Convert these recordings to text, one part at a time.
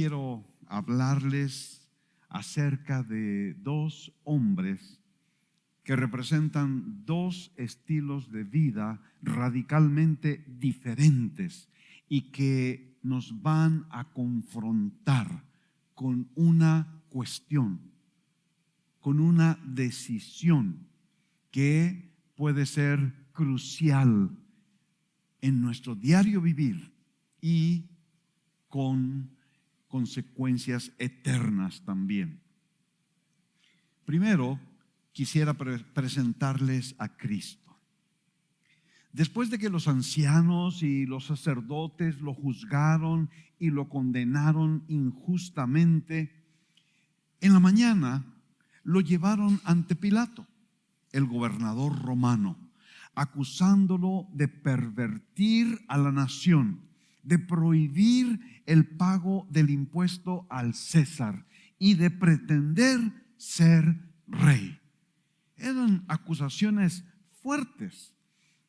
quiero hablarles acerca de dos hombres que representan dos estilos de vida radicalmente diferentes y que nos van a confrontar con una cuestión, con una decisión que puede ser crucial en nuestro diario vivir y con consecuencias eternas también. Primero, quisiera presentarles a Cristo. Después de que los ancianos y los sacerdotes lo juzgaron y lo condenaron injustamente, en la mañana lo llevaron ante Pilato, el gobernador romano, acusándolo de pervertir a la nación, de prohibir el pago del impuesto al César y de pretender ser rey. Eran acusaciones fuertes.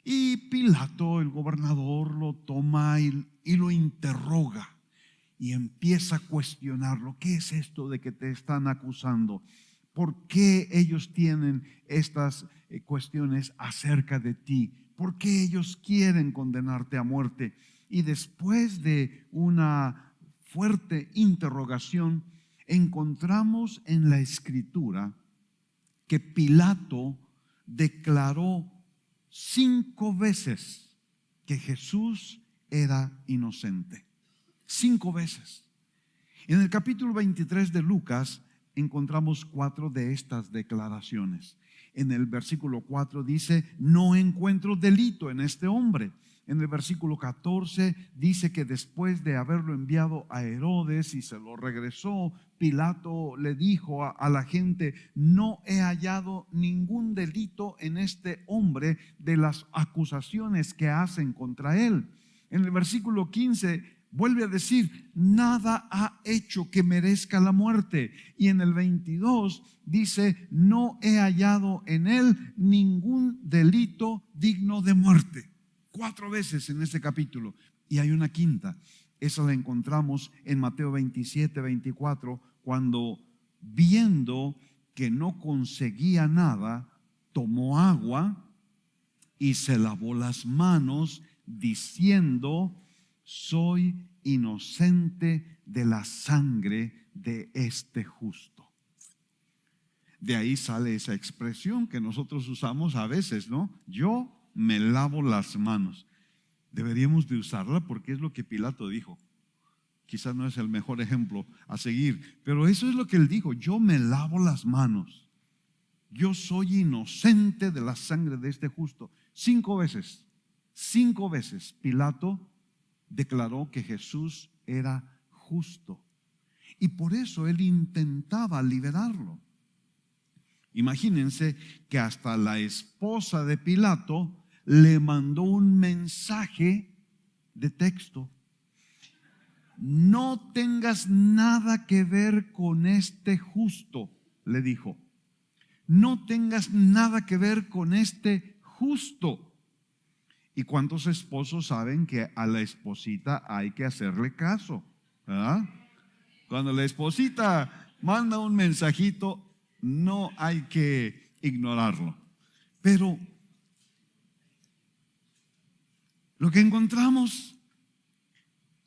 Y Pilato, el gobernador, lo toma y lo interroga y empieza a cuestionarlo. ¿Qué es esto de que te están acusando? ¿Por qué ellos tienen estas cuestiones acerca de ti? ¿Por qué ellos quieren condenarte a muerte? Y después de una fuerte interrogación, encontramos en la Escritura que Pilato declaró 5 veces que Jesús era inocente. 5 veces. En el capítulo 23 de Lucas encontramos 4 de estas declaraciones. En el versículo 4 dice: no encuentro delito en este hombre. En el versículo 14 dice que después de haberlo enviado a Herodes y se lo regresó, Pilato le dijo a la gente: no he hallado ningún delito en este hombre de las acusaciones que hacen contra él. En el versículo 15 vuelve a decir: nada ha hecho que merezca la muerte. Y en el 22 dice: no he hallado en él ningún delito digno de muerte. 4 veces en este capítulo. Y hay una quinta. Esa la encontramos en Mateo 27, 24, cuando, viendo que no conseguía nada, tomó agua y se lavó las manos, diciendo: soy inocente de la sangre de este justo. De ahí sale esa expresión que nosotros usamos a veces, ¿no? Yo me lavo las manos. Deberíamos de usarla porque es lo que Pilato dijo. Quizás no es el mejor ejemplo a seguir, pero eso es lo que él dijo: yo me lavo las manos. Yo soy inocente de la sangre de este justo. 5 veces, 5 veces Pilato declaró que Jesús era justo. Y por eso él intentaba liberarlo. Imagínense que hasta la esposa de Pilato le mandó un mensaje de texto: no tengas nada que ver con este justo, le dijo. No tengas nada que ver con este justo. ¿Y cuántos esposos saben que a la esposita hay que hacerle caso? ¿Verdad? Cuando la esposita manda un mensajito, no hay que ignorarlo. Pero lo que encontramos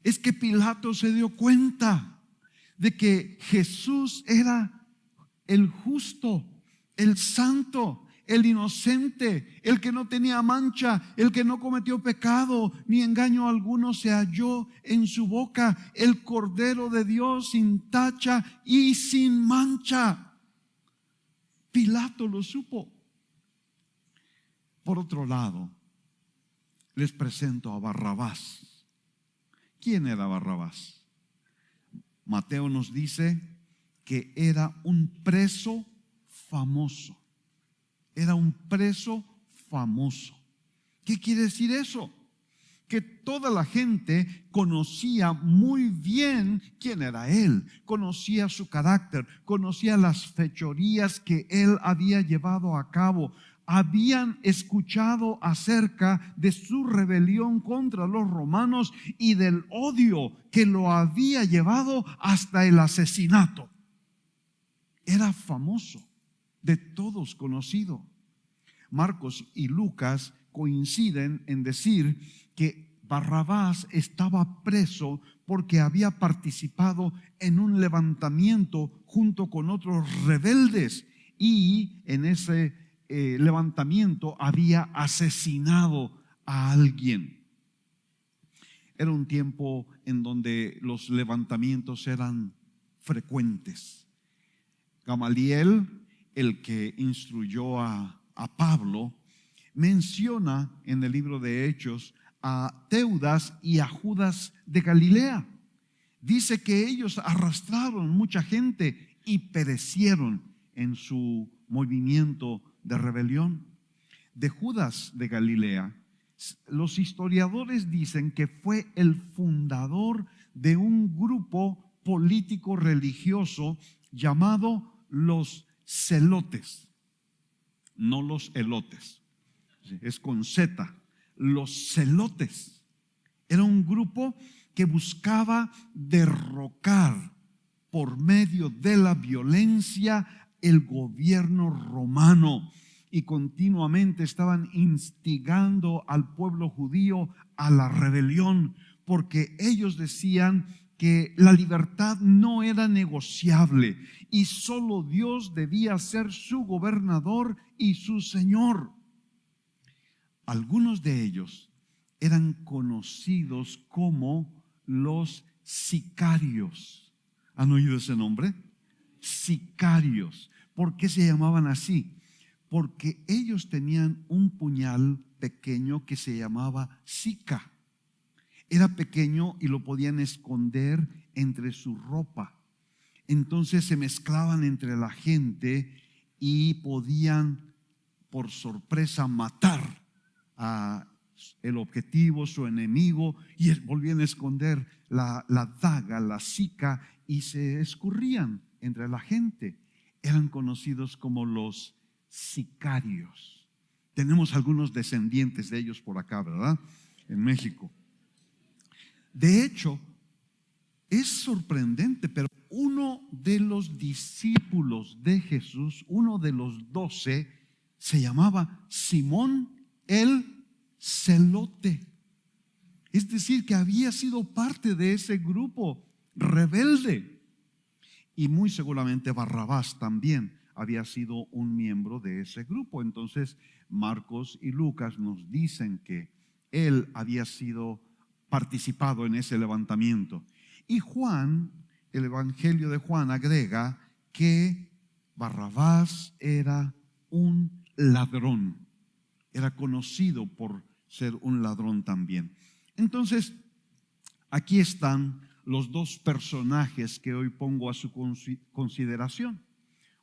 es que Pilato se dio cuenta de que Jesús era el justo, el santo, el inocente, el que no tenía mancha, el que no cometió pecado ni engaño alguno se halló en su boca, el Cordero de Dios sin tacha y sin mancha. Pilato lo supo. Por otro lado, les presento a Barrabás. ¿Quién era Barrabás? Mateo nos dice que era un preso famoso. Era un preso famoso. ¿Qué quiere decir eso? Que toda la gente conocía muy bien quién era él, conocía su carácter, conocía las fechorías que él había llevado a cabo. habían escuchado acerca de su rebelión contra los romanos y del odio que lo había llevado hasta el asesinato. Era famoso, de todos conocido. Marcos y Lucas coinciden en decir que Barrabás estaba preso porque había participado en un levantamiento junto con otros rebeldes y en ese levantamiento había asesinado a alguien. Era un tiempo en donde los levantamientos eran frecuentes. Gamaliel, el que instruyó a Pablo, menciona en el libro de Hechos a Teudas y a Judas de Galilea. Dice que ellos arrastraron mucha gente y perecieron en su movimiento de rebelión. De Judas de Galilea, los historiadores dicen que fue el fundador de un grupo político religioso llamado los celotes, no los elotes, es con Z. Los celotes era un grupo que buscaba derrocar por medio de la violencia el gobierno romano y continuamente estaban instigando al pueblo judío a la rebelión, porque ellos decían que la libertad no era negociable y solo Dios debía ser su gobernador y su Señor. Algunos de ellos eran conocidos como los sicarios. ¿Han oído ese nombre? Sicarios. ¿Por qué se llamaban así? Porque ellos tenían un puñal pequeño que se llamaba sica. Era pequeño y lo podían esconder entre su ropa. Entonces se mezclaban entre la gente y podían por sorpresa matar a el objetivo, su enemigo, y volvían a esconder la daga, la sica, y se escurrían entre la gente. Eran conocidos como los sicarios. Tenemos algunos descendientes de ellos por acá, ¿verdad? En México. De hecho, es sorprendente, pero uno de los discípulos de Jesús, uno de los 12, se llamaba Simón el celote. Es decir, que había sido parte de ese grupo rebelde. Y muy seguramente Barrabás también había sido un miembro de ese grupo. Entonces Marcos y Lucas nos dicen que él había sido participado en ese levantamiento. Y Juan, el Evangelio de Juan, agrega que Barrabás era un ladrón. Era conocido por ser un ladrón también. Entonces, aquí están los dos personajes que hoy pongo a su consideración.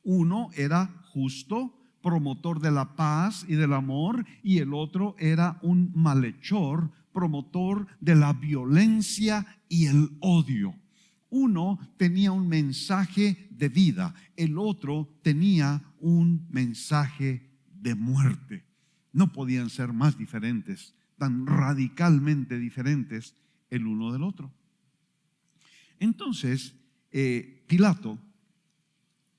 Uno era justo, promotor de la paz y del amor, y el otro era un malhechor, promotor de la violencia y el odio. Uno tenía un mensaje de vida, el otro tenía un mensaje de muerte. No podían ser más diferentes, tan radicalmente diferentes el uno del otro. Entonces, Pilato,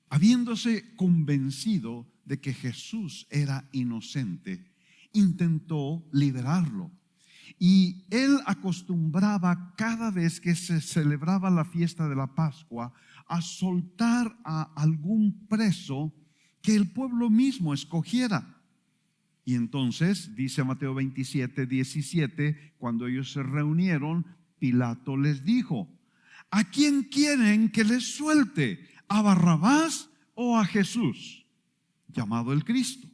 habiéndose convencido de que Jesús era inocente, intentó liberarlo. Y él acostumbraba cada vez que se celebraba la fiesta de la Pascua a soltar a algún preso que el pueblo mismo escogiera. Y entonces, dice Mateo 27, 17, cuando ellos se reunieron, Pilato les dijo: ¿a quién quieren que les suelte? ¿A Barrabás o a Jesús, llamado el Cristo?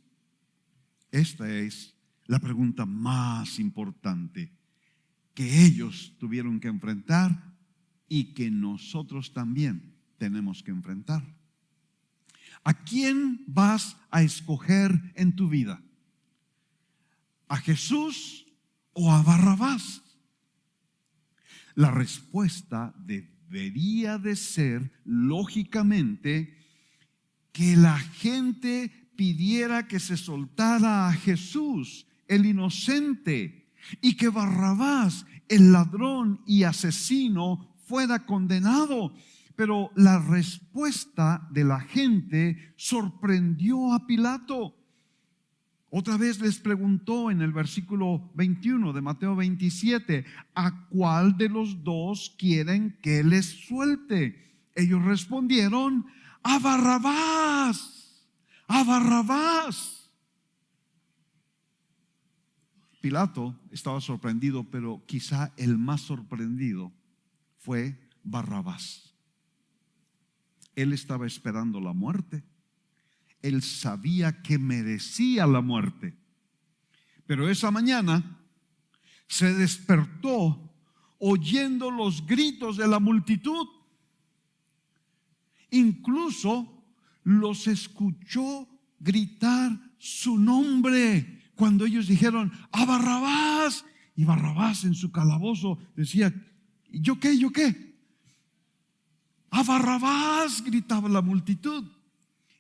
Esta es la pregunta más importante que ellos tuvieron que enfrentar y que nosotros también tenemos que enfrentar. ¿A quién vas a escoger en tu vida? ¿A Jesús o a Barrabás? La respuesta debería de ser, lógicamente, que la gente pidiera que se soltara a Jesús, el inocente, y que Barrabás, el ladrón y asesino, fuera condenado. Pero la respuesta de la gente sorprendió a Pilato. Otra vez les preguntó en el versículo 21 de Mateo 27, ¿a cuál de los dos quieren que les suelte? Ellos respondieron, a Barrabás, a Barrabás. Pilato estaba sorprendido, pero quizá el más sorprendido fue Barrabás. Él estaba esperando la muerte. Él sabía que merecía la muerte. Pero esa mañana se despertó oyendo los gritos de la multitud. Incluso los escuchó gritar su nombre cuando ellos dijeron, ¡a Barrabás! Y Barrabás en su calabozo decía, ¿yo qué? ¿Yo qué? ¡A Barrabás! Gritaba la multitud.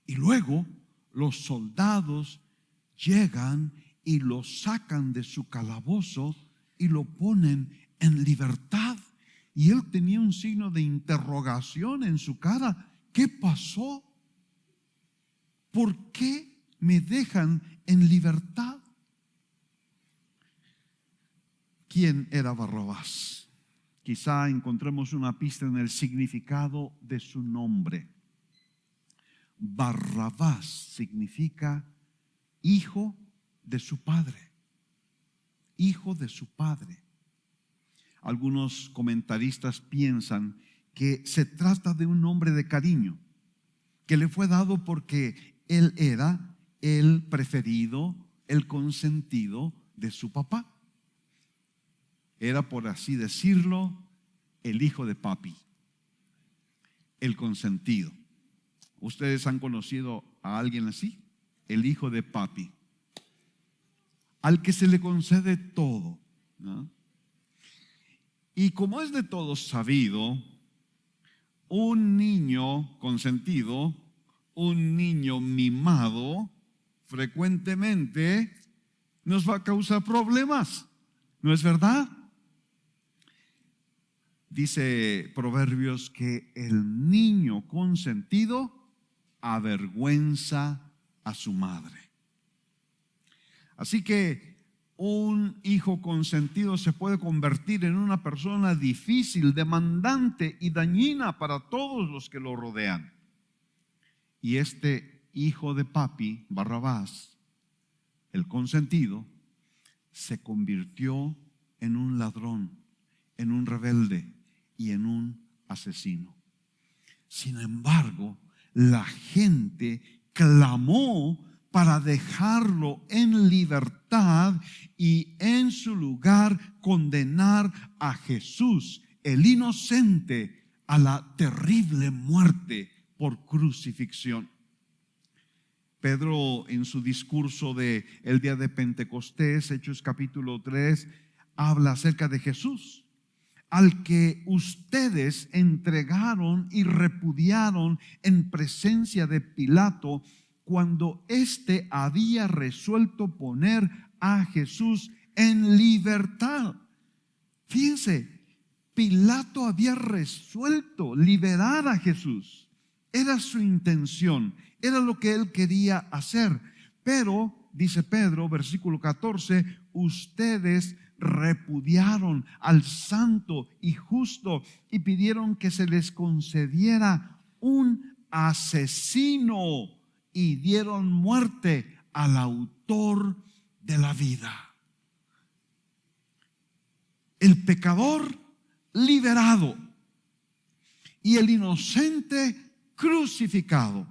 Y luego los soldados llegan y lo sacan de su calabozo y lo ponen en libertad. Y él tenía un signo de interrogación en su cara. ¿Qué pasó? ¿Por qué me dejan en libertad? ¿Quién era Barrabás? Quizá encontremos una pista en el significado de su nombre. Barrabás significa hijo de su padre. Hijo de su padre. Algunos comentaristas piensan que se trata de un nombre de cariño que le fue dado porque él era el preferido, el consentido de su papá. Era, por así decirlo, el hijo de papi, el consentido. ¿Ustedes han conocido a alguien así? El hijo de papi, al que se le concede todo, ¿no? Y como es de todos sabido, un niño consentido, un niño mimado, frecuentemente nos va a causar problemas, ¿no es verdad? Dice Proverbios que el niño consentido avergüenza a su madre. Así que un hijo consentido se puede convertir en una persona difícil, demandante y dañina para todos los que lo rodean. Y este hijo de papi, Barrabás, el consentido, se convirtió en un ladrón, en un rebelde y en un asesino. Sin embargo, la gente clamó para dejarlo en libertad y en su lugar condenar a Jesús, el inocente, a la terrible muerte por crucifixión. Pedro, en su discurso de el día de Pentecostés, Hechos capítulo 3, habla acerca de Jesús, al que ustedes entregaron y repudiaron en presencia de Pilato, cuando éste había resuelto poner a Jesús en libertad. Fíjense, Pilato había resuelto liberar a Jesús. Era su intención, era lo que él quería hacer. Pero, dice Pedro, versículo 14, ustedes repudiaron al santo y justo y pidieron que se les concediera un asesino y dieron muerte al autor de la vida. El pecador liberado y el inocente crucificado.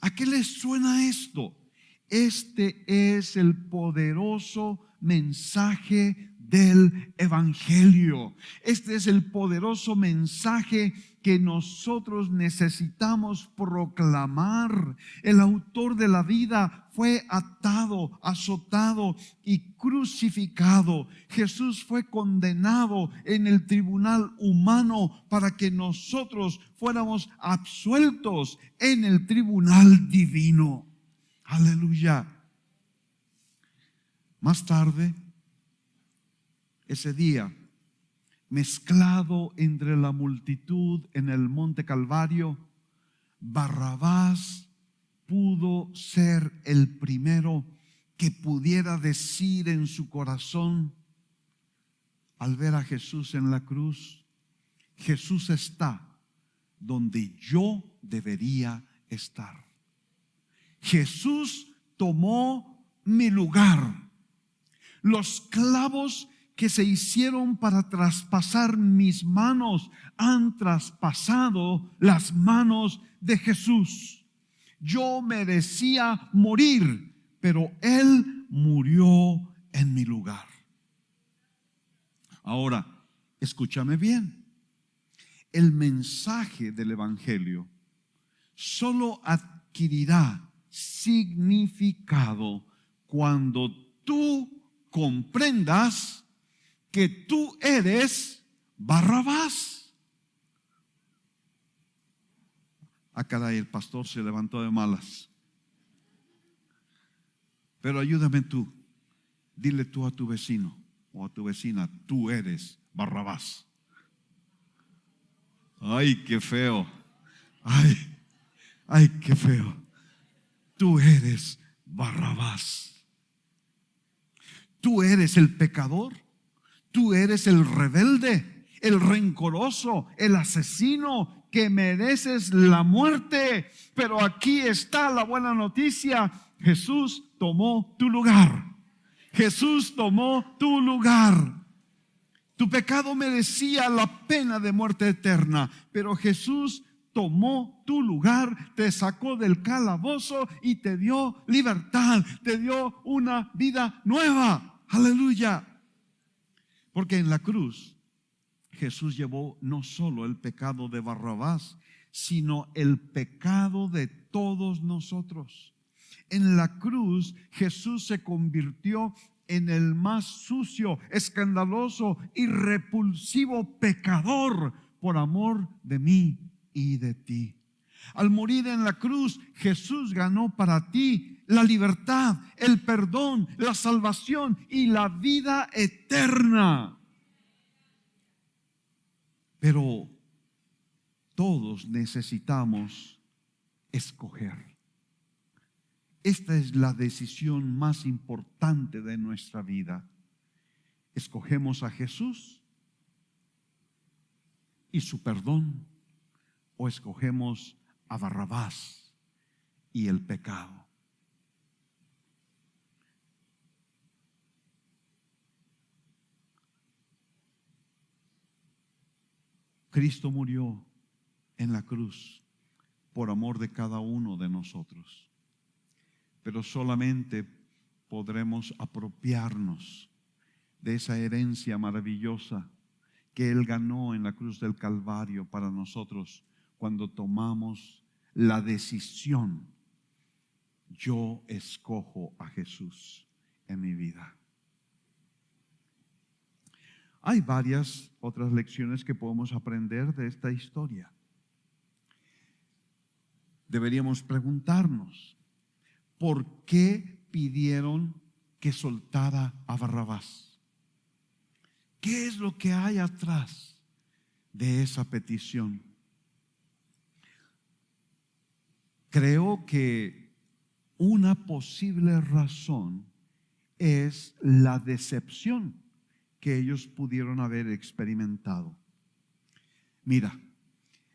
¿A qué les suena esto? Este es el poderoso mensaje del Evangelio. Este es el poderoso mensaje que nosotros necesitamos proclamar. El autor de la vida fue atado, azotado y crucificado. Jesús fue condenado en el tribunal humano para que nosotros fuéramos absueltos en el tribunal divino. Aleluya. Más tarde, ese día, mezclado entre la multitud en el monte Calvario, Barrabás pudo ser el primero que pudiera decir en su corazón, al ver a Jesús en la cruz: Jesús está donde yo debería estar. Jesús tomó mi lugar. Los clavos que se hicieron para traspasar mis manos han traspasado las manos de Jesús. Yo merecía morir, pero Él murió en mi lugar. Ahora, escúchame bien. El mensaje del Evangelio solo adquirirá significado cuando tú comprendas que tú eres Barrabás. Ah, caray, el pastor se levantó de malas. Pero ayúdame tú. Dile tú a tu vecino o a tu vecina: tú eres Barrabás. Ay, qué feo. Ay, qué feo. Tú eres Barrabás. Tú eres el pecador. Tú eres el rebelde, el rencoroso, el asesino que mereces la muerte. Pero aquí está la buena noticia: Jesús tomó tu lugar. Jesús tomó tu lugar. Tu pecado merecía la pena de muerte eterna, pero Jesús tomó tu lugar, te sacó del calabozo y te dio libertad, te dio una vida nueva. Aleluya. Porque en la cruz Jesús llevó no solo el pecado de Barrabás, sino el pecado de todos nosotros. En la cruz Jesús se convirtió en el más sucio, escandaloso y repulsivo pecador por amor de mí y de ti. Al morir en la cruz, Jesús ganó para ti la libertad, el perdón, la salvación y la vida eterna. Pero todos necesitamos escoger. Esta es la decisión más importante de nuestra vida. ¿Escogemos a Jesús y su perdón, o escogemos a Barrabás y el pecado? Cristo murió en la cruz por amor de cada uno de nosotros. Pero solamente podremos apropiarnos de esa herencia maravillosa que Él ganó en la cruz del Calvario para nosotros cuando tomamos la decisión: yo escojo a Jesús en mi vida. Hay varias otras lecciones que podemos aprender de esta historia. Deberíamos preguntarnos: ¿por qué pidieron que soltara a Barrabás? ¿Qué es lo que hay atrás de esa petición? Creo que una posible razón es la decepción que ellos pudieron haber experimentado. Mira,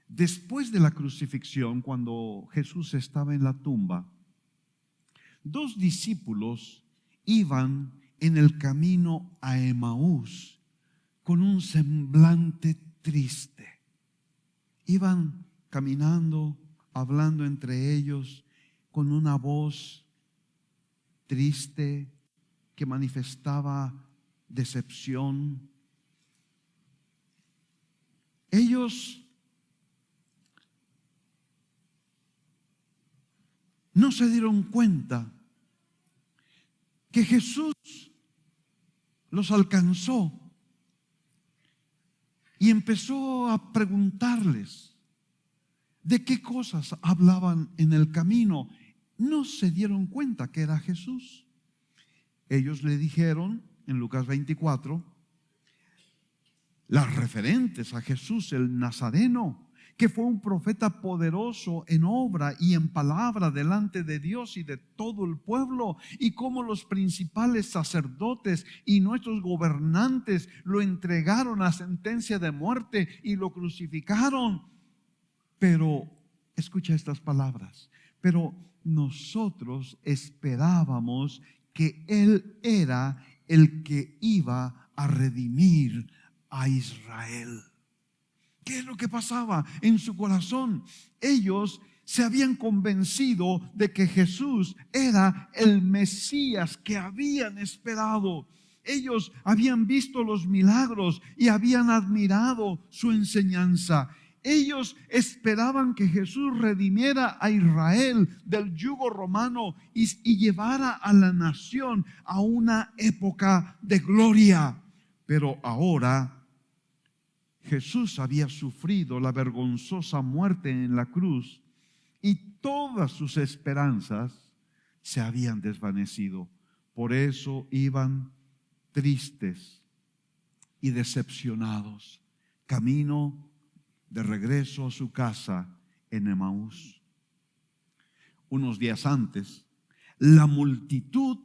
después de la crucifixión, cuando Jesús estaba en la tumba, dos discípulos iban en el camino a Emaús con un semblante triste. Iban caminando, hablando entre ellos, con una voz triste que manifestaba decepción. Ellos no se dieron cuenta que Jesús los alcanzó y empezó a preguntarles de qué cosas hablaban en el camino. no se dieron cuenta que era Jesús. Ellos le dijeron en Lucas 24, las referentes a Jesús el Nazareno, que fue un profeta poderoso en obra y en palabra delante de Dios y de todo el pueblo, y cómo los principales sacerdotes y nuestros gobernantes lo entregaron a sentencia de muerte y lo crucificaron. Pero, escucha estas palabras, pero nosotros esperábamos que Él era el que iba a redimir a Israel. ¿Qué es lo que pasaba en su corazón? Ellos se habían convencido de que Jesús era el Mesías que habían esperado. Ellos habían visto los milagros y habían admirado su enseñanza. Ellos esperaban que Jesús redimiera a Israel del yugo romano y llevara a la nación a una época de gloria. Pero ahora Jesús había sufrido la vergonzosa muerte en la cruz y todas sus esperanzas se habían desvanecido. Por eso iban tristes y decepcionados, camino de regreso a su casa en Emaús. Unos días antes, la multitud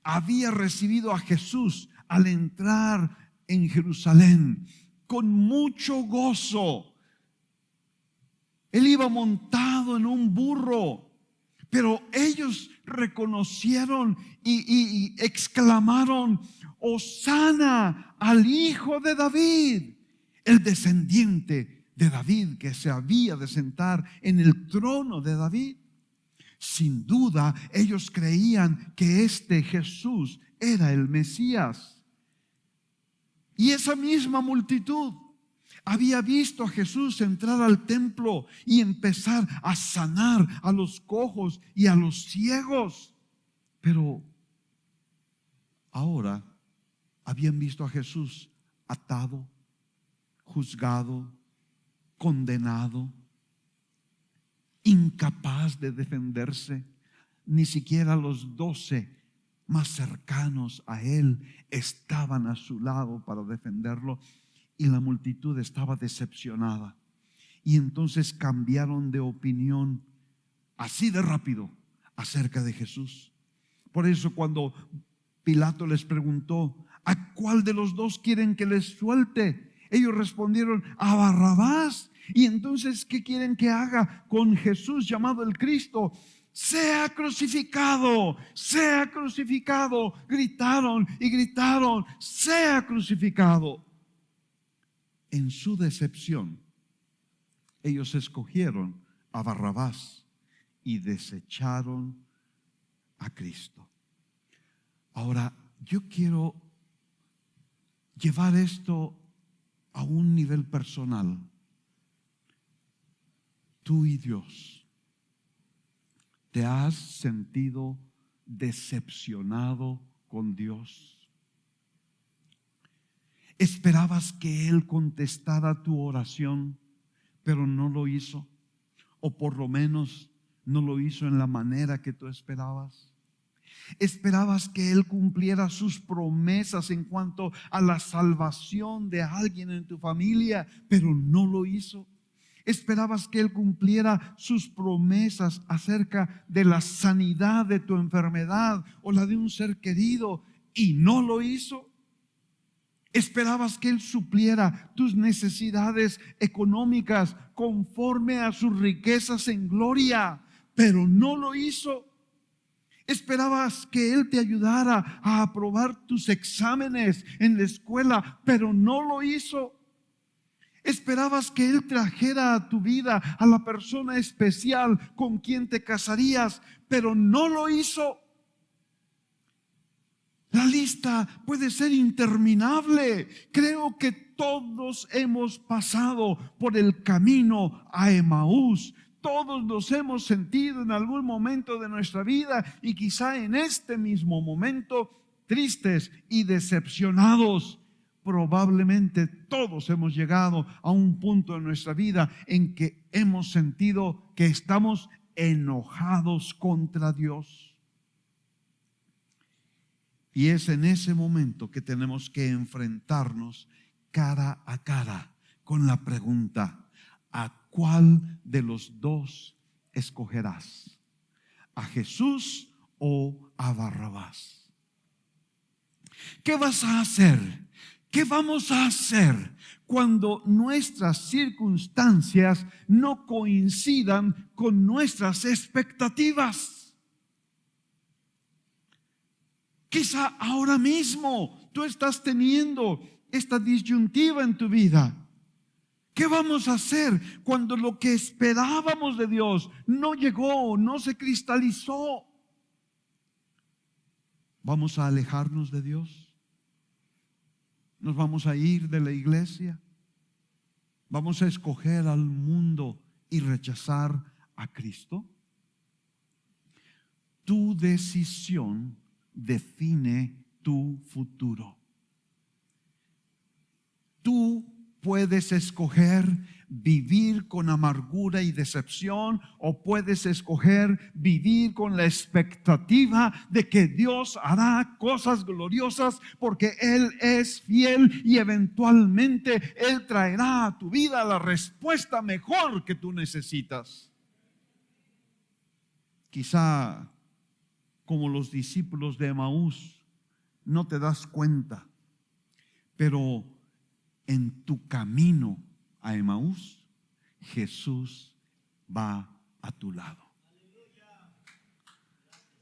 había recibido a Jesús al entrar en Jerusalén con mucho gozo. Él iba montado en un burro, pero ellos reconocieron y exclamaron: Hosana al Hijo de David, el descendiente de David que se había de sentar en el trono de David. Sin duda, ellos creían que este Jesús era el Mesías. Y esa misma multitud había visto a Jesús entrar al templo y empezar a sanar a los cojos y a los ciegos. Pero ahora habían visto a Jesús atado, juzgado, condenado, incapaz de defenderse. Ni siquiera los 12 más cercanos a él estaban a su lado para defenderlo, y la multitud estaba decepcionada. Y entonces cambiaron de opinión así de rápido acerca de Jesús. Por eso cuando Pilato les preguntó: ¿a cuál de los dos quieren que les suelte? Ellos respondieron: a Barrabás. Y entonces, ¿qué quieren que haga con Jesús llamado el Cristo? Sea crucificado, sea crucificado. Gritaron y gritaron: sea crucificado. En su decepción, ellos escogieron a Barrabás y desecharon a Cristo. Ahora, yo quiero llevar esto a un nivel personal. Tú y Dios, ¿te has sentido decepcionado con Dios? ¿Esperabas que Él contestara tu oración, pero no lo hizo? O por lo menos no lo hizo en la manera que tú esperabas. ¿Esperabas que Él cumpliera sus promesas en cuanto a la salvación de alguien en tu familia, pero no lo hizo? ¿Esperabas que Él cumpliera sus promesas acerca de la sanidad de tu enfermedad o la de un ser querido, y no lo hizo? ¿Esperabas que Él supliera tus necesidades económicas conforme a sus riquezas en gloria, pero no lo hizo? ¿Esperabas que Él te ayudara a aprobar tus exámenes en la escuela, pero no lo hizo? ¿Esperabas que Él trajera a tu vida a la persona especial con quien te casarías, pero no lo hizo? La lista puede ser interminable. Creo que todos hemos pasado por el camino a Emaús. Todos nos hemos sentido en algún momento de nuestra vida, y quizá en este mismo momento, tristes y decepcionados. Probablemente todos hemos llegado a un punto en nuestra vida en que hemos sentido que estamos enojados contra Dios. Y es en ese momento que tenemos que enfrentarnos cara a cara con la pregunta: ¿a cuál de los dos escogerás? ¿A Jesús o a Barrabás? ¿Qué vas a hacer? ¿Qué vamos a hacer cuando nuestras circunstancias no coincidan con nuestras expectativas? Quizá ahora mismo tú estás teniendo esta disyuntiva en tu vida. ¿Qué vamos a hacer cuando lo que esperábamos de Dios no llegó, no se cristalizó? ¿Vamos a alejarnos de Dios? ¿Nos vamos a ir de la iglesia? ¿Vamos a escoger al mundo y rechazar a Cristo? Tu decisión define tu futuro. Tú puedes escoger vivir con amargura y decepción, o puedes escoger vivir con la expectativa de que Dios hará cosas gloriosas porque Él es fiel y eventualmente Él traerá a tu vida la respuesta mejor que tú necesitas. Quizá como los discípulos de Emaús no te das cuenta, pero en tu camino a Emaús, Jesús va a tu lado.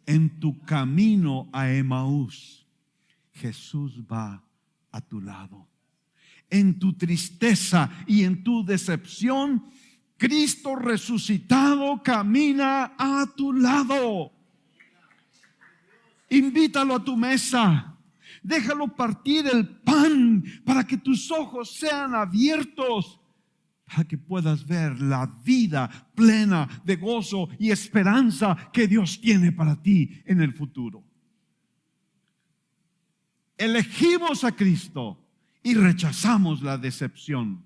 En tu camino a Emaús, Jesús va a tu lado. En tu tristeza y en tu decepción, Cristo resucitado camina a tu lado. Invítalo a tu mesa. Déjalo partir el pan para que tus ojos sean abiertos, para que puedas ver la vida plena de gozo y esperanza que Dios tiene para ti en el futuro. Elegimos a Cristo y rechazamos la decepción.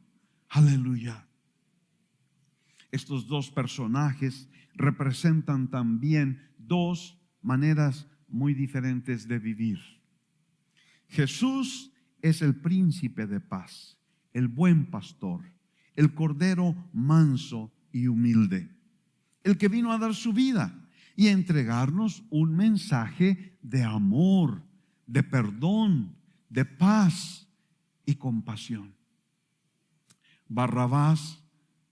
Aleluya. Estos dos personajes representan también dos maneras muy diferentes de vivir. Jesús es el príncipe de paz, el buen pastor, el cordero manso y humilde, el que vino a dar su vida y a entregarnos un mensaje de amor, de perdón, de paz y compasión. Barrabás,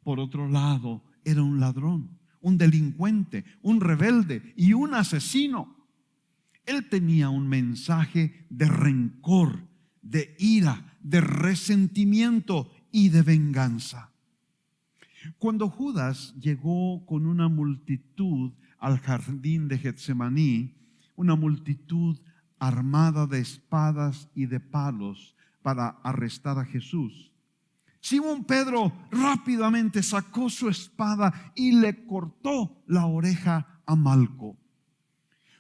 por otro lado, era un ladrón, un delincuente, un rebelde y un asesino. Él tenía un mensaje de rencor, de ira, de resentimiento y de venganza. Cuando Judas llegó con una multitud al jardín de Getsemaní, una multitud armada de espadas y de palos para arrestar a Jesús, Simón Pedro rápidamente sacó su espada y le cortó la oreja a Malco.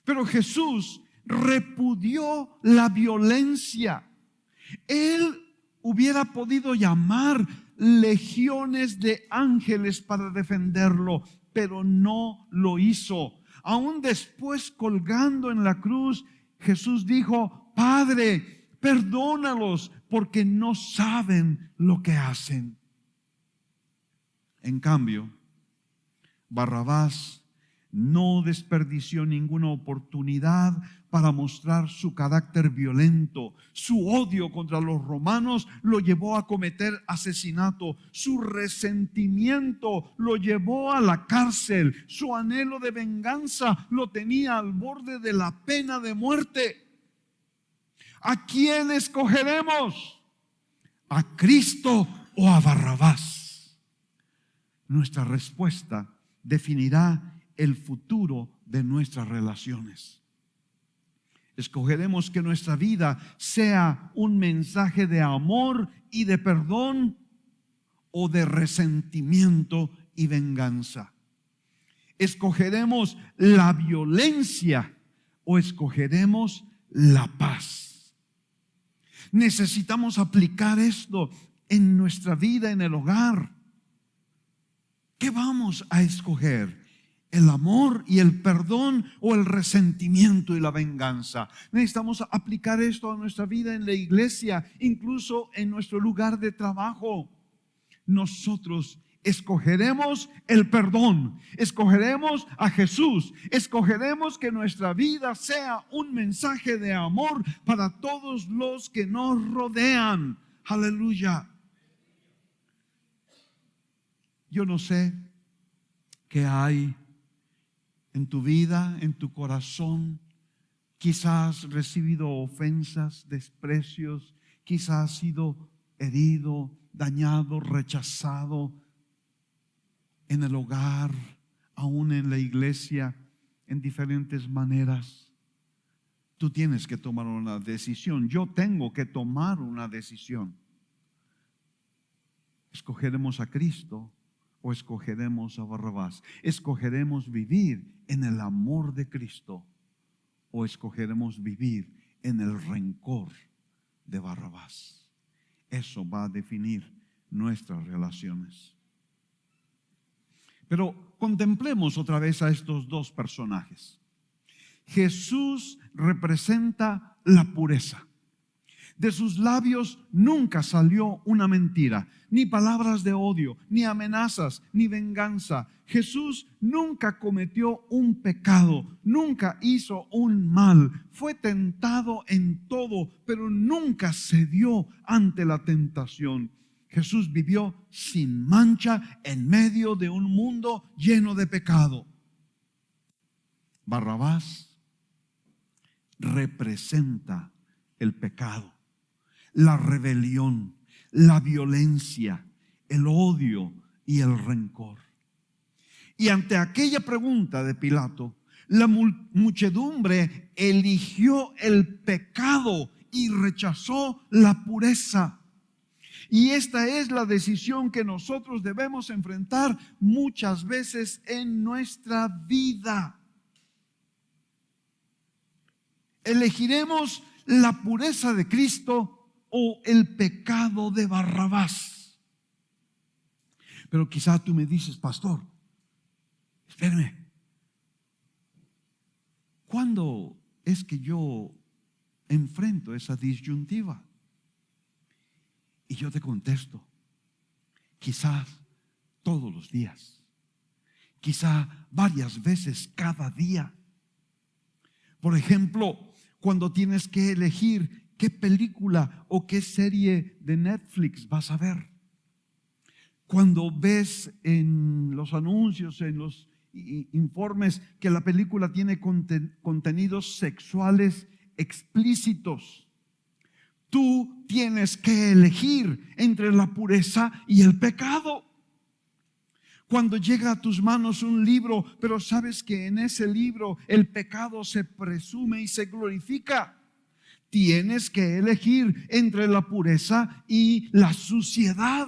Pero Jesús repudió la violencia. Él hubiera podido llamar legiones de ángeles para defenderlo, pero no lo hizo. Aún después, colgando en la cruz, Jesús dijo: Padre, perdónalos porque no saben lo que hacen. En cambio, Barrabás no desperdició ninguna oportunidad para mostrar su carácter violento. Su odio contra los romanos lo llevó a cometer asesinato. Su resentimiento lo llevó a la cárcel. Su anhelo de venganza lo tenía al borde de la pena de muerte. ¿A quién escogeremos? ¿A Cristo o a Barrabás? Nuestra respuesta definirá el futuro de nuestras relaciones. Escogeremos que nuestra vida sea un mensaje de amor y de perdón, o de resentimiento y venganza. Escogeremos la violencia o escogeremos la paz. Necesitamos aplicar esto en nuestra vida, en el hogar. ¿Qué vamos a escoger? el amor y el perdón o el resentimiento y la venganza. Necesitamos aplicar esto a nuestra vida en la iglesia, incluso en nuestro lugar de trabajo. Nosotros escogeremos el perdón, escogeremos a Jesús, escogeremos que nuestra vida sea un mensaje de amor para todos los que nos rodean. Aleluya. Yo no sé qué hay en tu vida, en tu corazón. Quizás has recibido ofensas, desprecios, quizás has sido herido, dañado, rechazado en el hogar, aún en la iglesia, en diferentes maneras. Tú tienes que tomar una decisión. Yo tengo que tomar una decisión. ¿Escogeremos a Cristo o escogeremos a Barrabás? ¿Escogeremos vivir en el amor de Cristo o escogeremos vivir en el rencor de Barrabás? Eso va a definir nuestras relaciones. Pero contemplemos otra vez a estos dos personajes. Jesús representa la pureza. De sus labios nunca salió una mentira, ni palabras de odio, ni amenazas, ni venganza. Jesús nunca cometió un pecado, nunca hizo un mal. Fue tentado en todo, pero nunca cedió ante la tentación. Jesús vivió sin mancha en medio de un mundo lleno de pecado. Barrabás representa el pecado, la rebelión, la violencia, el odio y el rencor. Y ante aquella pregunta de Pilato, la muchedumbre eligió el pecado y rechazó la pureza. Y esta es la decisión que nosotros debemos enfrentar muchas veces en nuestra vida. ¿Elegiremos la pureza de Cristo o el pecado de Barrabás? Pero quizá tú me dices, pastor, espérame, ¿cuándo es que yo enfrento esa disyuntiva? Y yo te contesto, quizás todos los días, quizá varias veces cada día. Por ejemplo, cuando tienes que elegir qué película o qué serie de Netflix vas a ver. Cuando ves en los anuncios, en los informes que la película tiene contenidos sexuales explícitos. Tú tienes que elegir entre la pureza y el pecado. Cuando llega a tus manos un libro, pero sabes que en ese libro el pecado se presume y se glorifica, tienes que elegir entre la pureza y la suciedad.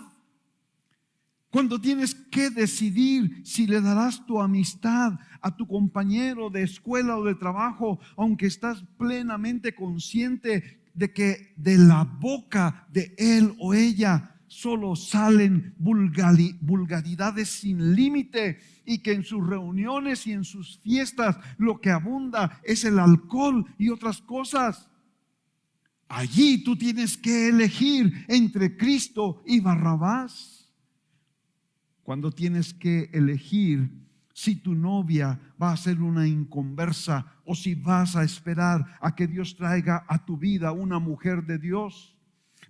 Cuando tienes que decidir si le darás tu amistad a tu compañero de escuela o de trabajo, aunque estás plenamente consciente de que de la boca de él o ella solo salen vulgaridades sin límite, y que en sus reuniones y en sus fiestas lo que abunda es el alcohol y otras cosas. Allí tú tienes que elegir entre Cristo y Barrabás. Cuando tienes que elegir si tu novia va a ser una inconversa o si vas a esperar a que Dios traiga a tu vida una mujer de Dios.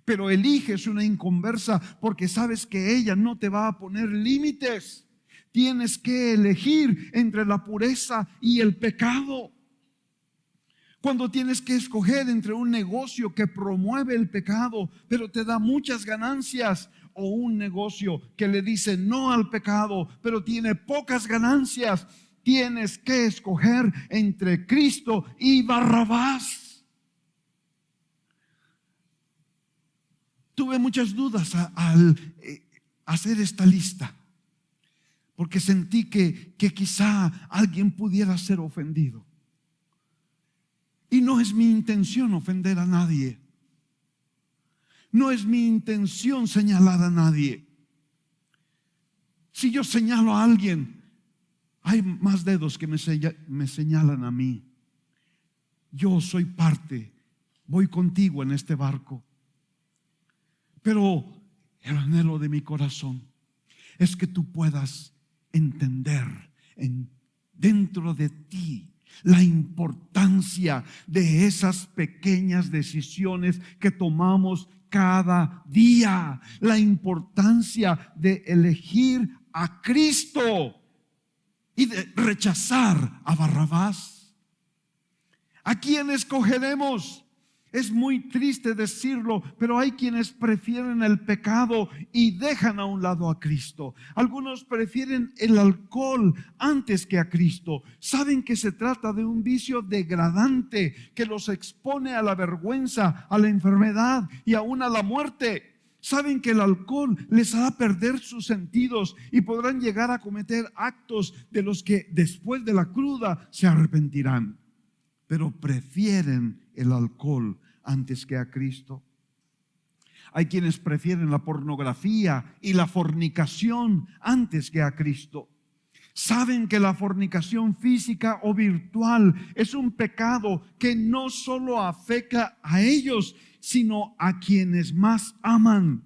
Pero eliges una inconversa porque sabes que ella no te va a poner límites. Tienes que elegir entre la pureza y el pecado. Cuando tienes que escoger entre un negocio que promueve el pecado, pero te da muchas ganancias, o un negocio que le dice no al pecado, pero tiene pocas ganancias, tienes que escoger entre Cristo y Barrabás. Tuve muchas dudas al hacer esta lista, porque sentí que quizá alguien pudiera ser ofendido. Y no es mi intención ofender a nadie. No es mi intención señalar a nadie. Si yo señalo a alguien, Hay más dedos que me señalan a mí. Yo soy parte, voy contigo en este barco. Pero el anhelo de mi corazón es que tú puedas entender dentro de ti la importancia de esas pequeñas decisiones que tomamos cada día, la importancia de elegir a Cristo y de rechazar a Barrabás. ¿A quién escogeremos? Es muy triste decirlo, pero hay quienes prefieren el pecado y dejan a un lado a Cristo. Algunos prefieren el alcohol antes que a Cristo. Saben que se trata de un vicio degradante que los expone a la vergüenza, a la enfermedad y aún a la muerte. Saben que el alcohol les hará perder sus sentidos y podrán llegar a cometer actos de los que después de la cruda se arrepentirán. Pero prefieren el alcohol antes que a Cristo. Hay quienes prefieren la pornografía y la fornicación antes que a Cristo. Saben que la fornicación física o virtual es un pecado que no solo afecta a ellos, sino a quienes más aman,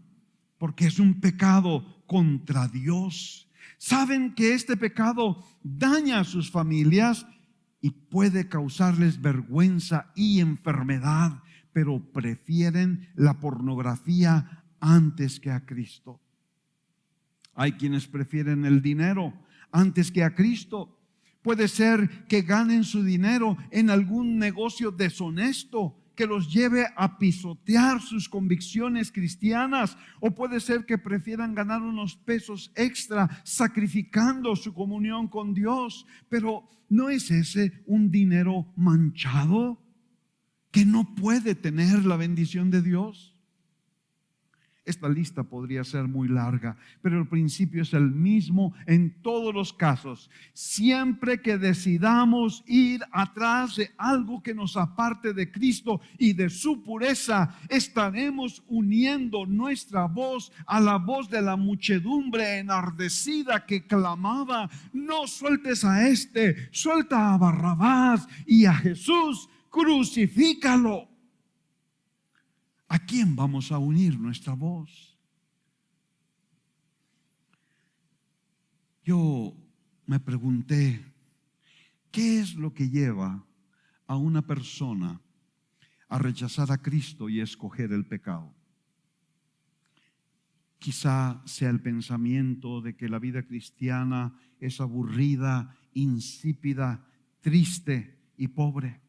porque es un pecado contra Dios. Saben que este pecado daña a sus familias y puede causarles vergüenza y enfermedad, pero prefieren la pornografía antes que a Cristo. Hay quienes prefieren el dinero antes que a Cristo. Puede ser que ganen su dinero en algún negocio deshonesto que los lleve a pisotear sus convicciones cristianas, o puede ser que prefieran ganar unos pesos extra sacrificando su comunión con Dios. Pero ¿no es ese un dinero manchado que no puede tener la bendición de Dios? Esta lista podría ser muy larga, pero el principio es el mismo en todos los casos. Siempre que decidamos ir atrás de algo que nos aparte de Cristo y de su pureza, estaremos uniendo nuestra voz a la voz de la muchedumbre enardecida que clamaba: no sueltes a este, suelta a Barrabás, y a Jesús crucifícalo. ¿A quién vamos a unir nuestra voz? Yo me pregunté, ¿qué es lo que lleva a una persona a rechazar a Cristo y escoger el pecado? Quizá sea el pensamiento de que la vida cristiana es aburrida, insípida, triste y pobre.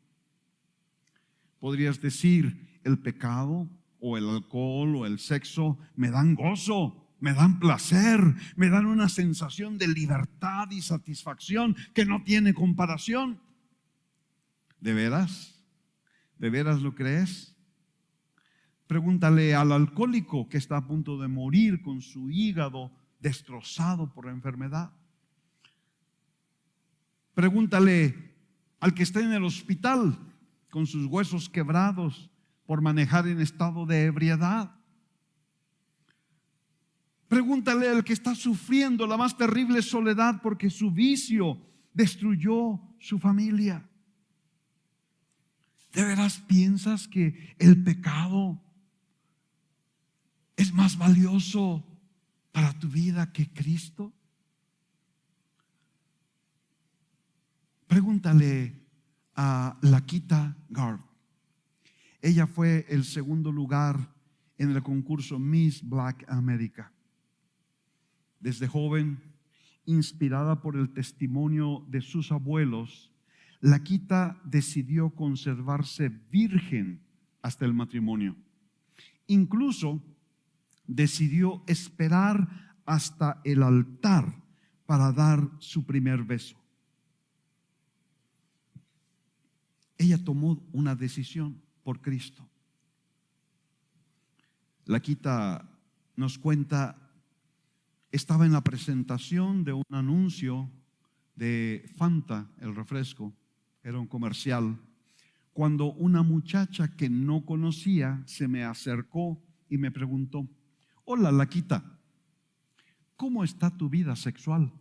Podrías decir: el pecado o el alcohol o el sexo me dan gozo, me dan placer, me dan una sensación de libertad y satisfacción que no tiene comparación. ¿De veras? ¿De veras lo crees? Pregúntale al alcohólico que está a punto de morir con su hígado destrozado por la enfermedad. Pregúntale al que está en el hospital con sus huesos quebrados por manejar en estado de ebriedad. Pregúntale al que está sufriendo la más terrible soledad porque su vicio destruyó su familia. ¿De veras piensas que el pecado es más valioso para tu vida que Cristo? Pregúntale a Laquita Gard. Ella fue el segundo lugar en el concurso Miss Black America. Desde joven, inspirada por el testimonio de sus abuelos, Laquita decidió conservarse virgen hasta el matrimonio. Incluso decidió esperar hasta el altar para dar su primer beso. Ella tomó una decisión por Cristo. Laquita nos cuenta, estaba en la presentación de un anuncio de Fanta, el refresco, era un comercial, cuando una muchacha que no conocía se me acercó y me preguntó: hola Laquita, ¿cómo está tu vida sexual?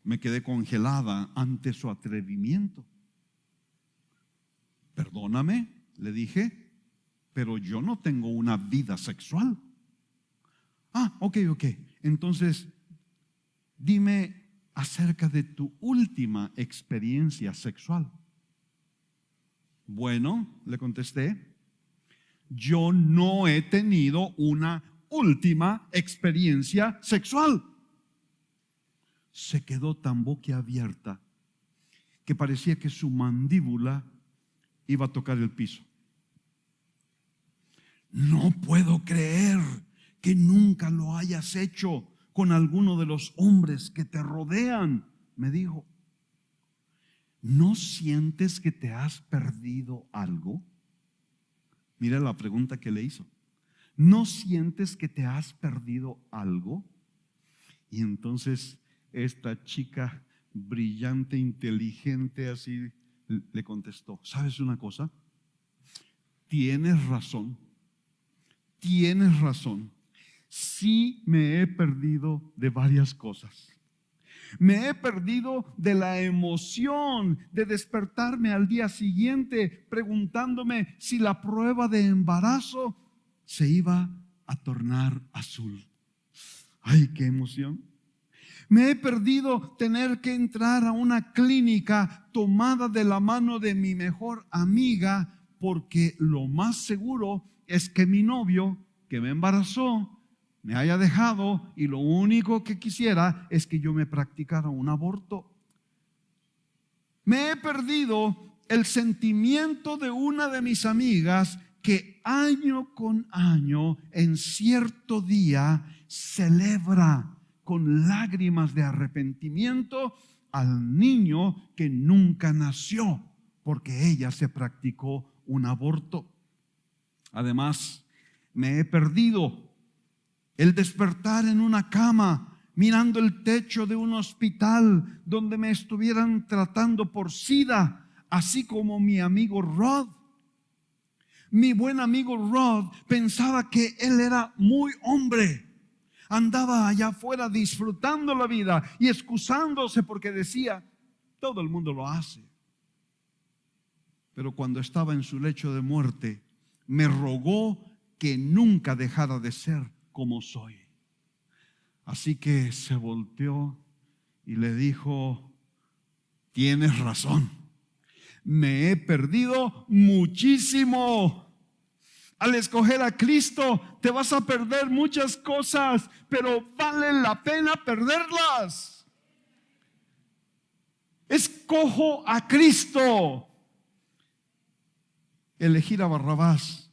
Me quedé congelada ante su atrevimiento. Perdóname, le dije, pero yo no tengo una vida sexual. Ok. Entonces, dime acerca de tu última experiencia sexual. Bueno, le contesté, yo no he tenido una última experiencia sexual. Se quedó tan boquiabierta que parecía que su mandíbula iba a tocar el piso. No puedo creer que nunca lo hayas hecho con alguno de los hombres que te rodean, me dijo. ¿No sientes que te has perdido algo? Mira la pregunta que le hizo. ¿No sientes que te has perdido algo? Y entonces esta chica brillante, inteligente, así le contestó: ¿sabes una cosa? Tienes razón. Sí me he perdido de varias cosas. Me he perdido de la emoción de despertarme al día siguiente preguntándome si la prueba de embarazo se iba a tornar azul. ¡Ay, qué emoción! Me he perdido tener que entrar a una clínica tomada de la mano de mi mejor amiga, porque lo más seguro es que mi novio, que me embarazó, me haya dejado y lo único que quisiera es que yo me practicara un aborto. Me he perdido el sentimiento de una de mis amigas que año con año en cierto día celebra con lágrimas de arrepentimiento al niño que nunca nació porque ella se practicó un aborto. Además, me he perdido el despertar en una cama mirando el techo de un hospital donde me estuvieran tratando por SIDA, así como mi amigo Rod. Mi buen amigo Rod pensaba que él era muy hombre. Andaba allá afuera disfrutando la vida y excusándose porque decía: todo el mundo lo hace. Pero cuando estaba en su lecho de muerte, me rogó que nunca dejara de ser como soy. Así que se volteó y le dijo: tienes razón, me he perdido muchísimo. Al escoger a Cristo te vas a perder muchas cosas, pero vale la pena perderlas. Escojo a Cristo. Elegir a Barrabás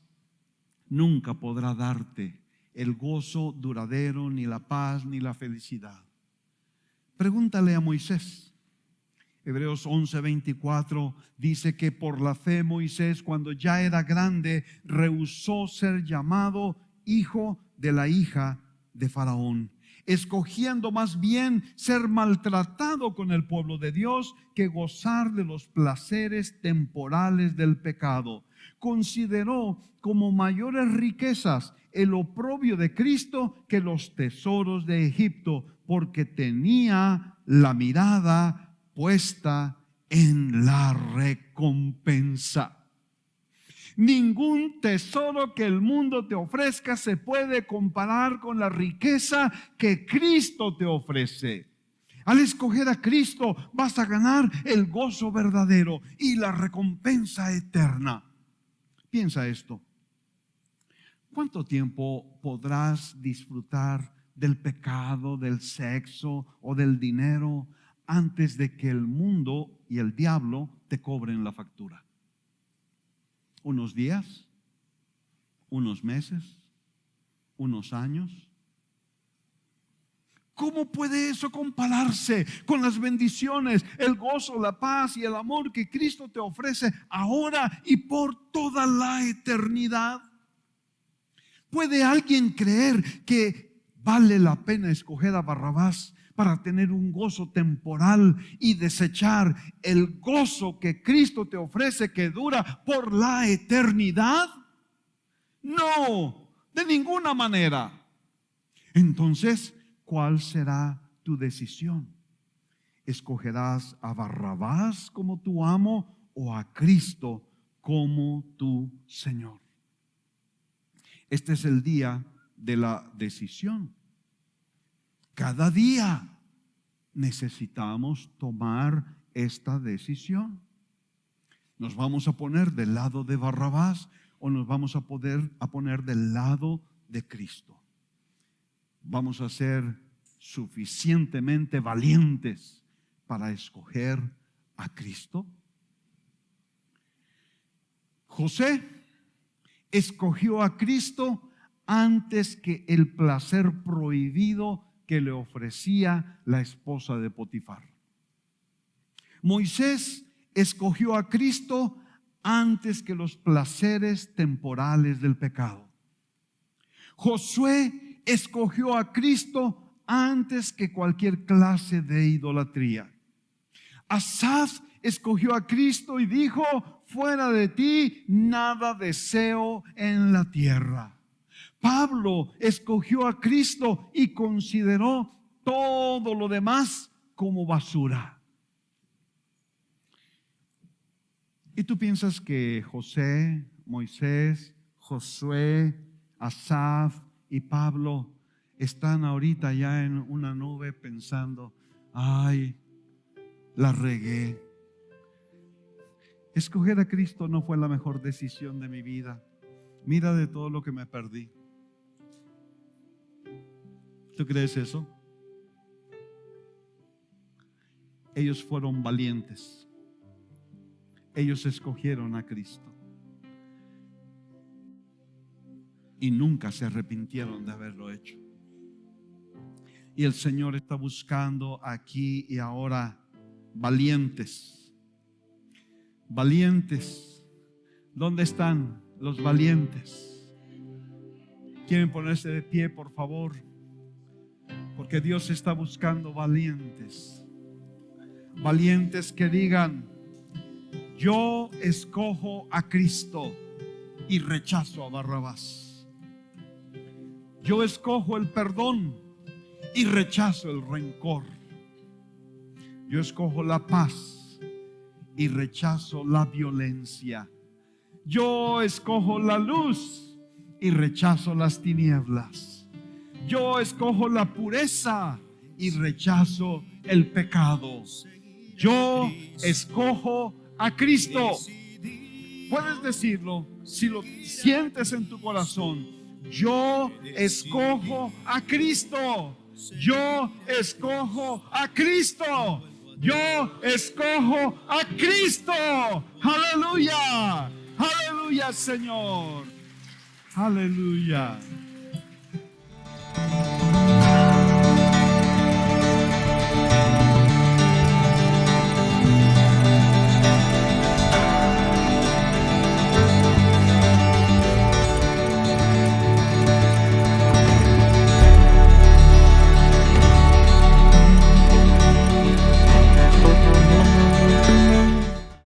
nunca podrá darte el gozo duradero, ni la paz, ni la felicidad. Pregúntale a Moisés. Hebreos 11:24 dice que por la fe Moisés, cuando ya era grande, rehusó ser llamado hijo de la hija de Faraón, escogiendo más bien ser maltratado con el pueblo de Dios que gozar de los placeres temporales del pecado. Consideró como mayores riquezas el oprobio de Cristo que los tesoros de Egipto, porque tenía la mirada puesta en la recompensa. Ningún tesoro que el mundo te ofrezca se puede comparar con la riqueza que Cristo te ofrece. Al escoger a Cristo vas a ganar el gozo verdadero y la recompensa eterna. Piensa esto. ¿Cuánto tiempo podrás disfrutar del pecado, del sexo o del dinero antes de que el mundo y el diablo te cobren la factura? ¿Unos días? ¿Unos meses? ¿Unos años? ¿Cómo puede eso compararse con las bendiciones, el gozo, la paz y el amor que Cristo te ofrece ahora y por toda la eternidad? ¿Puede alguien creer que vale la pena escoger a Barrabás para tener un gozo temporal y desechar el gozo que Cristo te ofrece que dura por la eternidad? No, de ninguna manera. Entonces, ¿cuál será tu decisión? ¿Escogerás a Barrabás como tu amo o a Cristo como tu Señor? Este es el día de la decisión. Cada día necesitamos tomar esta decisión. ¿Nos vamos a poner del lado de Barrabás o nos vamos a poner del lado de Cristo? Vamos a ser suficientemente valientes para escoger a Cristo. José escogió a Cristo antes que el placer prohibido que le ofrecía la esposa de Potifar. Moisés escogió a Cristo antes que los placeres temporales del pecado. Josué escogió a Cristo antes que cualquier clase de idolatría. Asaf escogió a Cristo y dijo: fuera de ti nada deseo en la tierra. Pablo escogió a Cristo y consideró todo lo demás como basura. ¿Y tú piensas que José, Moisés, Josué, Asaf y Pablo están ahorita ya en una nube pensando: ay, la regué? Escoger a Cristo no fue la mejor decisión de mi vida. Mira de todo lo que me perdí. ¿Tú crees eso? Ellos fueron valientes. Ellos escogieron a Cristo y nunca se arrepintieron de haberlo hecho. Y el Señor está buscando aquí y ahora valientes. Valientes. ¿Dónde están los valientes? ¿Quieren ponerse de pie, por favor? Porque Dios está buscando valientes. Valientes que digan: yo escojo a Cristo y rechazo a Barrabás. Yo escojo el perdón y rechazo el rencor. Yo escojo la paz y rechazo la violencia. Yo escojo la luz y rechazo las tinieblas. Yo escojo la pureza y rechazo el pecado. Yo escojo a Cristo. Puedes decirlo si lo sientes en tu corazón: yo escojo a Cristo. Yo escojo a Cristo. Yo escojo a Cristo. Aleluya. Aleluya, Señor. Aleluya.